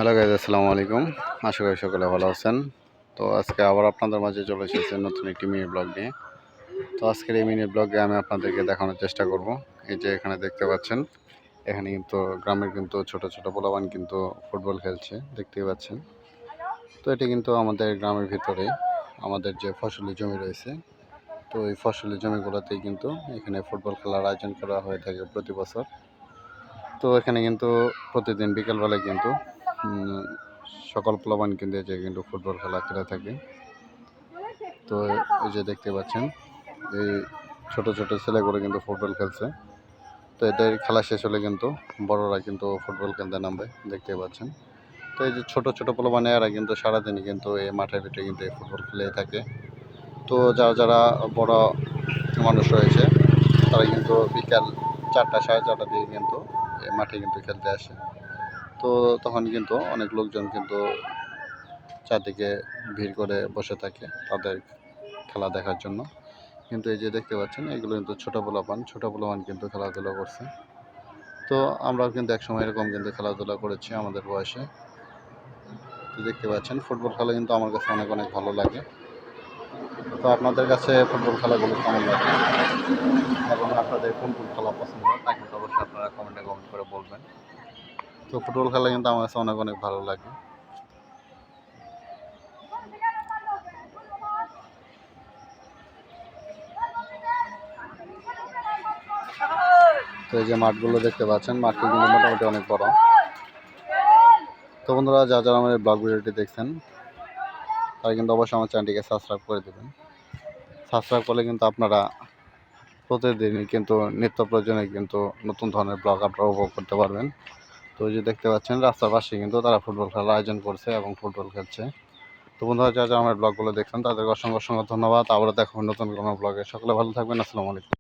Hello guys, আসসালামু আলাইকুম। আশা করি সকলে ভালো আছেন। তো আজকে আবার আপনাদের মাঝে চলে এসেছে নতুন একটি মিনি ব্লগ নিয়ে। তো আজকের এই মিনি ব্লগে আমি আপনাদেরকে দেখানোর চেষ্টা করব। এই যে এখানে দেখতে পাচ্ছেন, এখানে কিন্তু গ্রামের কিন্তু ছোট ছোট পোলাপান কিন্তু ফুটবল খেলছে, দেখতেই পাচ্ছেন। তো এটি কিন্তু আমাদের গ্রামের ভিতরে আমাদের যে ফসলি জমি রয়েছে, তো এই ফসলি জমিগুলোতেই কিন্তু এখানে ফুটবল খেলার আয়োজন করা হয়ে থাকে প্রতি বছর। তো এখানে কিন্তু প্রতিদিন বিকেলবেলায় কিন্তু সকল প্লাবান কিন্তু এই যে কিন্তু ফুটবল খেলা খেলে থাকে। তো এই যে দেখতে পাচ্ছেন, এই ছোট ছোট ছেলেগুলো কিন্তু ফুটবল খেলছে। তো এদের খেলা শেষ হলে কিন্তু বড়রা কিন্তু ফুটবল খেলতে নামবে, দেখতে পাচ্ছেন। তো এই যে ছোট ছোট প্লাবান এরা কিন্তু সারাদিনই কিন্তু এই মাঠের ভিতরে কিন্তু এই ফুটবল খেলেই থাকে। তো যারা যারা বড় মানুষ রয়েছে তারা কিন্তু বিকাল 4টা 4:30 দিকে কিন্তু এই মাঠে কিন্তু খেলতে আসে। তো তখন কিন্তু অনেক লোকজন কিন্তু চারদিকে ভিড় করে বসে থাকে তাদের খেলা দেখার জন্য। কিন্তু এই যে দেখতে পাচ্ছেন, এগুলো কিন্তু ছোটো পোলাপান কিন্তু খেলাধুলা করছে। তো আমরাও কিন্তু একসময় এরকম কিন্তু খেলাধুলা করেছি আমাদের বয়সে। তো দেখতে পাচ্ছেন, ফুটবল খেলা কিন্তু আমার কাছে অনেক অনেক ভালো লাগে। তো আপনাদের কাছে ফুটবল খেলাগুলো কেমন লাগে এবং আপনাদের কোন কোন খেলা পছন্দ তা কিন্তু অবশ্যই আপনারা কমেন্ট করে বলবেন। তো ফুটবল খেলা কিন্তু আমার কাছে অনেক অনেক ভালো লাগে। তো এই যে মাঠগুলো দেখতে পাচ্ছেন, মাঠটি কিন্তু মোটামুটি অনেক বড়। তো বন্ধুরা, যারা আমার এই ব্লগ ভিডিওটি দেখছেন তারা কিন্তু অবশ্যই আমার চ্যানেলটিকে সাবস্ক্রাইব করে দেবেন। সাবস্ক্রাইব করলে কিন্তু আপনারা প্রতিদিনই কিন্তু নিত্য প্রয়োজনে কিন্তু নতুন ধরনের ব্লগ আপনারা উপভোগ করতে পারবেন। তো এই যে দেখতে পাচ্ছেন, রাস্তার পাশে কিন্তু তারা ফুটবল খেলার আয়োজন করছে এবং ফুটবল খেলছে। তো বন্ধুরা, যারা আমার ব্লগগুলো দেখছেন তাদেরকে অসংখ্য অসংখ্য ধন্যবাদ। আবার দেখা হবে নতুন কোনো ব্লগে। সকলে ভালো থাকবেন। আসসালামু আলাইকুম।